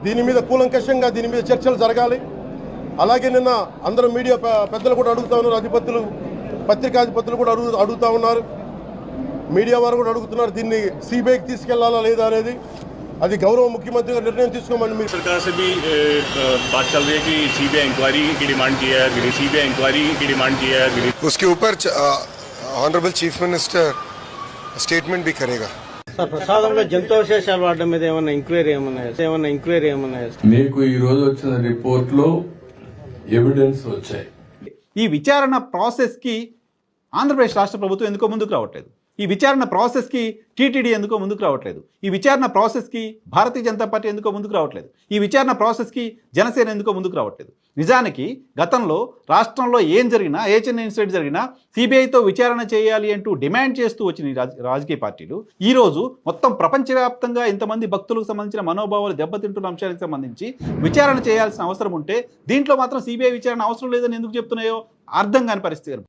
దీని మీద కూలంకషంగా దీని మీద చర్చలు జరగాలి. అలాగే నిన్న అందరూ మీడియా పెద్దలు కూడా అడుగుతా ఉన్నారు, అధిపతులు పత్రికాధిపతులు కూడా అడుగుతా ఉన్నారు, మీడియా వారు కూడా అడుగుతున్నారు దీన్ని సిబిఐకి తీసుకెళ్లాలా లేదా అనేది. అది గౌరవ ముఖ్యమంత్రి గారు నిర్ణయం తీసుకోమని మీరు सरकार से भी बात चल रही है कि सीबीआई इंक्वायरी की डिमांड की है, सीबीआई इंक्वायरी की डिमांड की है. उसके ऊपर ऑनरेबल चीफ मिनिस्टर स्टेटमेंट भी करेगा. సార్ ప్రసాదంలో జంతువశేషాలు వాడడం మీద ఏమన్నా ఎంక్వైరీ ఏమన్నా మీకు ఈ రోజు వచ్చిన రిపోర్ట్ లో ఎవిడెన్స్ వచ్చాయి. ఈ విచారణ ప్రాసెస్ కి ఆంధ్రప్రదేశ్ రాష్ట్ర ప్రభుత్వం ఎందుకో ముందుకు రావట్లేదు. ఈ విచారణ ప్రాసెస్ కి టీటీడీ ఎందుకో ముందుకు రావట్లేదు. ఈ విచారణ ప్రాసెస్ కి భారతీయ జనతా పార్టీ ఎందుకో ముందుకు రావట్లేదు. ఈ విచారణ ప్రాసెస్ కి జనసేన ఎందుకో ముందుకు రావట్లేదు. నిజానికి గతంలో రాష్ట్రంలో ఏం జరిగినా, ఏ చిన్న ఇన్సిడెంట్ జరిగినా సిబిఐతో విచారణ చేయాలి అంటూ డిమాండ్ చేస్తూ వచ్చిన రాజకీయ పార్టీలు ఈ రోజు మొత్తం ప్రపంచవ్యాప్తంగా ఇంతమంది భక్తులకు సంబంధించిన మనోభావాలు దెబ్బతింటున్న అంశానికి సంబంధించి విచారణ చేయాల్సిన అవసరం ఉంటే దీంట్లో మాత్రం సిబిఐ విచారణ అవసరం లేదని ఎందుకు చెప్తున్నాయో అర్థం కాని పరిస్థితి.